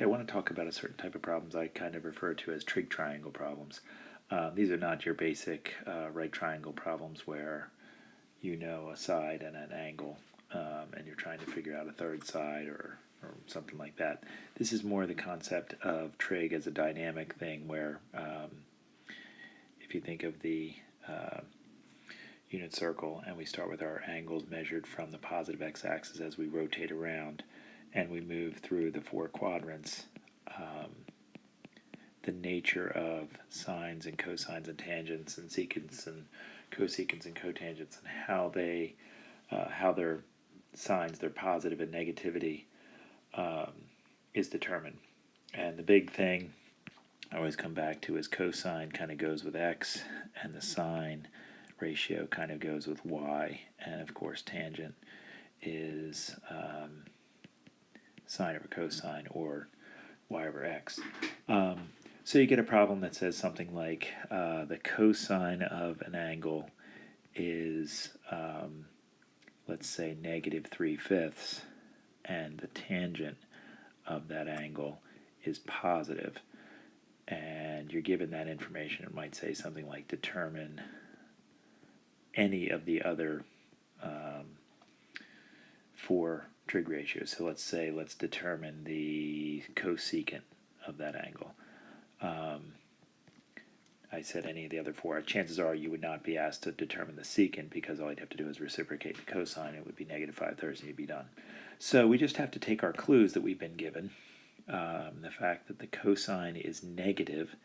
I want to talk about a certain type of problems I kind of refer to as trig triangle problems. These are not your basic right triangle problems where you know a side and an angle, and you're trying to figure out a third side or something like that. This is more the concept of trig as a dynamic thing where if you think of the unit circle and we start with our angles measured from the positive x-axis as we rotate around and we move through the four quadrants, the nature of sines and cosines and tangents and secants and cosecants and cotangents and how their signs, their positive and negativity, is determined. And the big thing I always come back to is cosine kind of goes with x, and the sine ratio kind of goes with y, and of course tangent is sine over cosine or y over x. So you get a problem that says something like the cosine of an angle is, let's say, negative 3/5, and the tangent of that angle is positive. And you're given that information. It might say something like determine any of the other four trig ratios. So let's determine the cosecant of that angle. I said any of the other four. Chances are you would not be asked to determine the secant because all you'd have to do is reciprocate the cosine. It would be negative 5/3 and you'd be done. So we just have to take our clues that we've been given. The fact that the cosine is negative,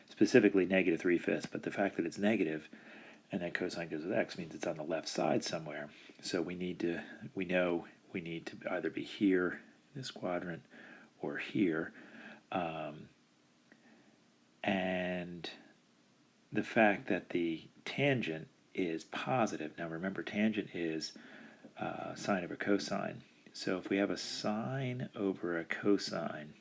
specifically negative 3/5, but the fact that it's negative and that cosine goes with x means it's on the left side somewhere. So we know we need to either be here, in this quadrant, or here. And the fact that the tangent is positive. Now remember, tangent is sine over cosine. So if we have a sine over a cosine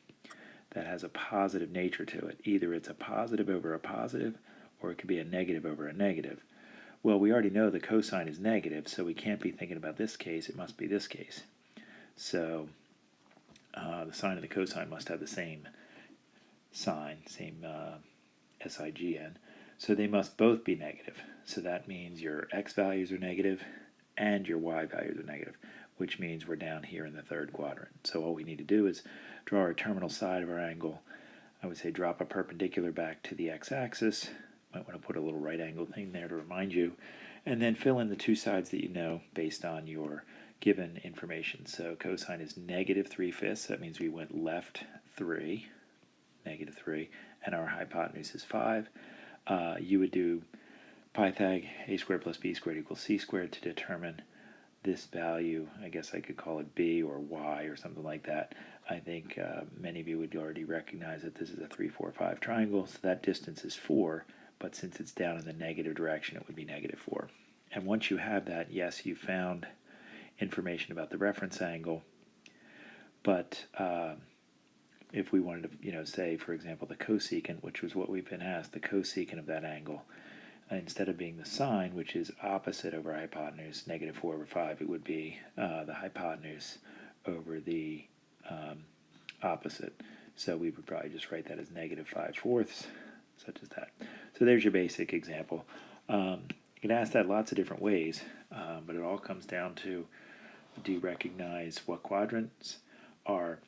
that has a positive nature to it, either it's a positive over a positive or it could be a negative over a negative. Well, we already know the cosine is negative, so we can't be thinking about this case. It must be this case. So the sine and the cosine must have the same sign, same SIGN. So they must both be negative. So that means your x values are negative and your y values are negative, which means we're down here in the third quadrant. So all we need to do is draw our terminal side of our angle. I would say drop a perpendicular back to the x-axis. Might want to put a little right angle thing there to remind you. And then fill in the two sides that you know based on your given information. So cosine is negative 3/5. That means we went left 3, negative 3, and our hypotenuse is 5. You would do Pythag, a squared plus b squared equals c squared to determine this value. I guess I could call it b or y or something like that. I think many of you would already recognize that this is a 3, 4, 5 triangle, so that distance is 4, but since it's down in the negative direction, it would be negative 4. And once you have that, yes, you found information about the reference angle, but if we wanted to, say, for example, the cosecant, which was what we've been asked, the cosecant of that angle, instead of being the sine, which is opposite over hypotenuse, negative 4 over 5, it would be the hypotenuse over the opposite. So we would probably just write that as negative 5/4, such as that. So there's your basic example. You can ask that lots of different ways, but it all comes down to, do you recognize what quadrants are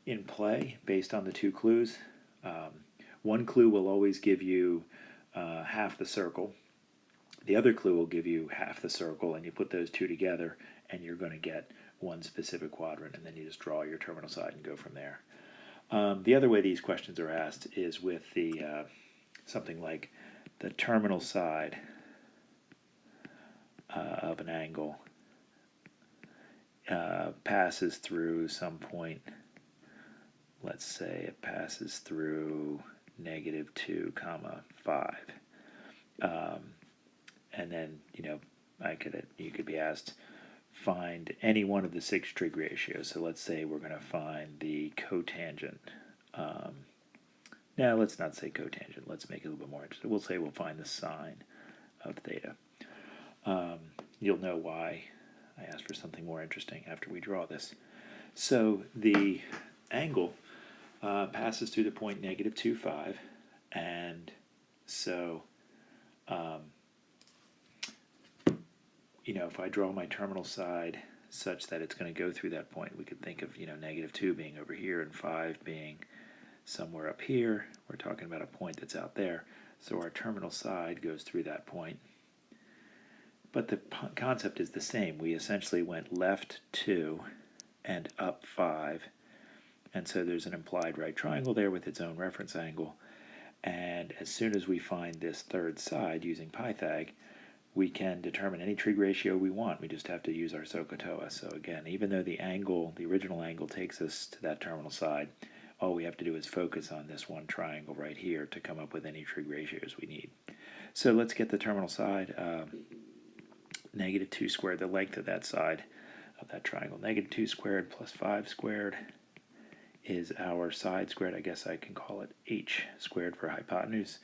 in play based on the two clues? One clue will always give you half the circle. The other clue will give you half the circle, and you put those two together, and you're going to get one specific quadrant, and then you just draw your terminal side and go from there. The other way these questions are asked is with the something like the terminal side of an angle passes through some point. Let's say it passes through negative 2, 5. And then, you could be asked, find any one of the 6 trig ratios. So let's say we're going to find the cotangent. Now, let's not say cotangent. Let's make it a little bit more interesting. We'll say we'll find the sine of theta. You'll know why I asked for something more interesting after we draw this. So the angle passes through the point negative 2, 5. And so, if I draw my terminal side such that it's going to go through that point, we could think of, negative 2 being over here and 5 being somewhere up here. We're talking about a point that's out there. So our terminal side goes through that point. But the concept is the same. We essentially went left 2 and up 5. And so there's an implied right triangle there with its own reference angle. And as soon as we find this third side using Pythag, we can determine any trig ratio we want. We just have to use our SOHCAHTOA. So again, even though the original angle takes us to that terminal side, all we have to do is focus on this one triangle right here to come up with any trig ratios we need. So let's get the terminal side. Negative 2 squared, the length of that side of that triangle. Negative 2 squared plus 5 squared is our side squared. I guess I can call it h squared for hypotenuse.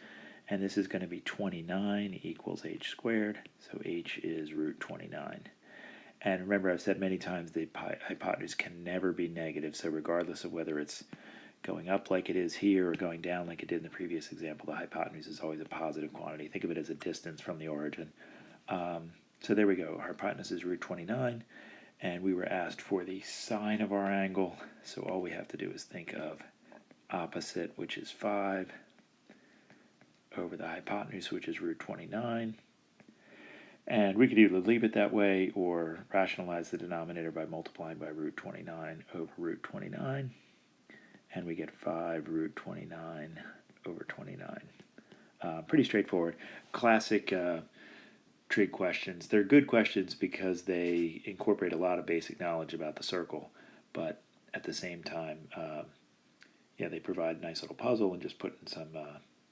And this is going to be 29 equals h squared. So h is root 29. And remember, I've said many times the hypotenuse can never be negative. So regardless of whether it's going up like it is here or going down like it did in the previous example, the hypotenuse is always a positive quantity. Think of it as a distance from the origin. So there we go. Our hypotenuse is root 29. And we were asked for the sine of our angle. So all we have to do is think of opposite, which is 5, over the hypotenuse, which is root 29. And we could either leave it that way or rationalize the denominator by multiplying by root 29 over root 29. And we get 5 root 29 over 29. Pretty straightforward. Classic trig questions. They're good questions because they incorporate a lot of basic knowledge about the circle, but at the same time, they provide a nice little puzzle and just putting some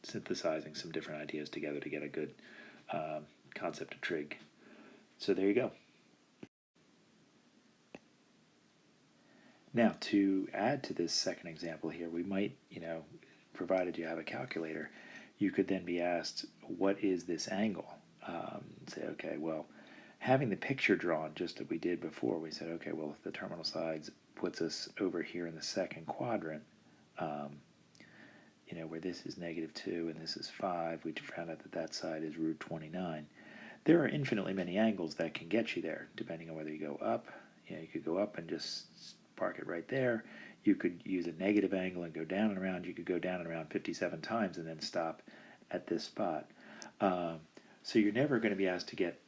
synthesizing some different ideas together to get a good concept of trig. So there you go. Now, to add to this second example here, we might, provided you have a calculator, you could then be asked, what is this angle? Say, okay, well, having the picture drawn just that we did before, we said, okay, well, if the terminal sides puts us over here in the second quadrant, where this is negative 2 and this is 5, we found out that that side is root 29. There are infinitely many angles that can get you there, depending on whether you go up. You could go up and just park it right there. You could use a negative angle and go down and around. You could go down and around 57 times and then stop at this spot. So you're never going to be asked to get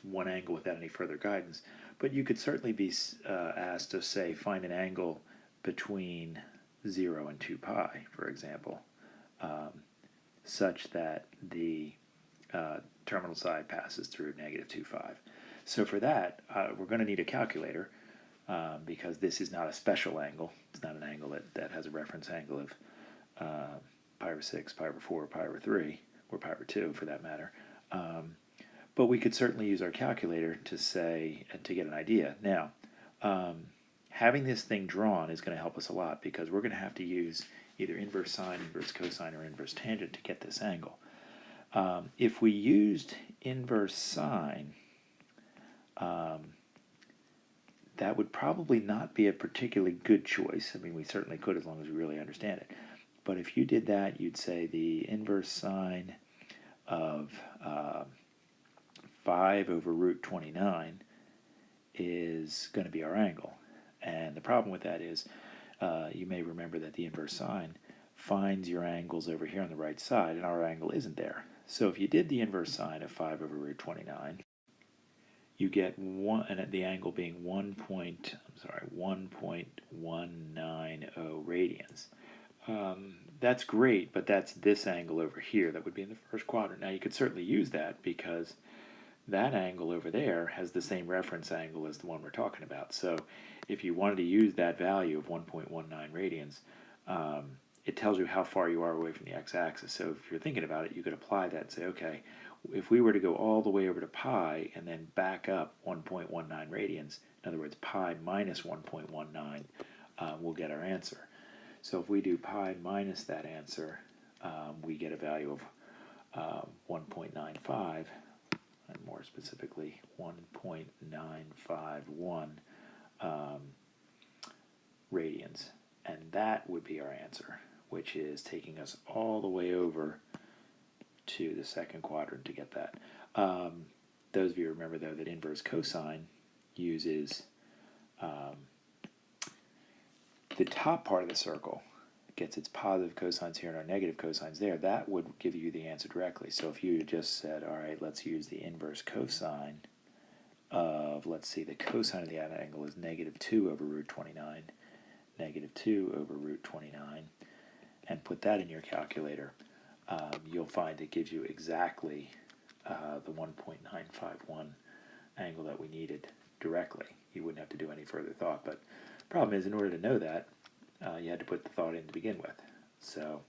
one angle without any further guidance. But you could certainly be asked to, say, find an angle between 0 and 2 pi, for example, such that the terminal side passes through negative 2, 5. So for that, we're going to need a calculator because this is not a special angle. It's not an angle that has a reference angle of pi over 6, pi over 4, pi over 3, or pi over 2 for that matter. But we could certainly use our calculator to say, and to get an idea. Now, having this thing drawn is going to help us a lot because we're going to have to use either inverse sine, inverse cosine, or inverse tangent to get this angle. If we used inverse sine, that would probably not be a particularly good choice. I mean, we certainly could as long as we really understand it. But if you did that, you'd say the inverse sine of 5 over root 29 is going to be our angle. And the problem with that is you may remember that the inverse sine finds your angles over here on the right side, and our angle isn't there. So if you did the inverse sine of 5 over root 29, you get the angle being 1.190 radians. That's great, but that's this angle over here that would be in the first quadrant. Now you could certainly use that because that angle over there has the same reference angle as the one we're talking about. So if you wanted to use that value of 1.19 radians, it tells you how far you are away from the x-axis. So if you're thinking about it, you could apply that and say, okay, if we were to go all the way over to pi and then back up 1.19 radians, in other words, pi minus 1.19, we'll get our answer. So if we do pi minus that answer, we get a value of 1.95, and more specifically 1.951 radians. And that would be our answer, which is taking us all the way over to the second quadrant to get that. Those of you remember, though, that inverse cosine uses the top part of the circle, gets its positive cosines here and our negative cosines there. That would give you the answer directly. So if you just said, all right, let's use the inverse cosine of, let's see, the cosine of the angle is negative 2 over root 29, negative 2 over root 29, and put that in your calculator, you'll find it gives you exactly the 1.951 angle that we needed directly. You wouldn't have to do any further thought, but the problem is, in order to know that, you had to put the thought in to begin with. So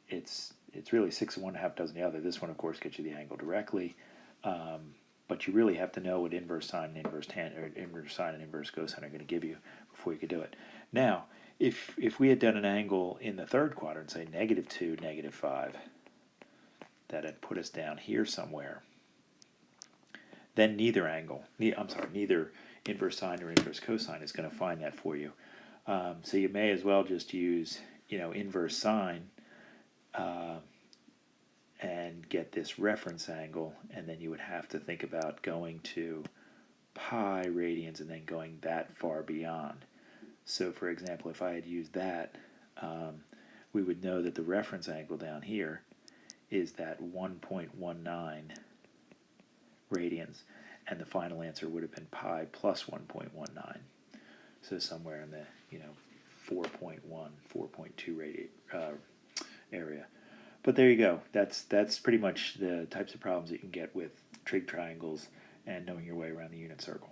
it's really 6 of one, half dozen the other. This one, of course, gets you the angle directly, but you really have to know what inverse sine and inverse sine and inverse cosine are going to give you before you could do it. Now, if we had done an angle in the third quadrant, say negative 2, negative 5, that had put us down here somewhere, then neither inverse sine or inverse cosine is going to find that for you. So you may as well just use, inverse sine and get this reference angle, and then you would have to think about going to pi radians and then going that far beyond. So, for example, if I had used that, we would know that the reference angle down here is that 1.19 radians, and the final answer would have been pi plus 1.19. So somewhere in the 4.1, 4.2 area. But there you go. That's pretty much the types of problems that you can get with trig triangles and knowing your way around the unit circle.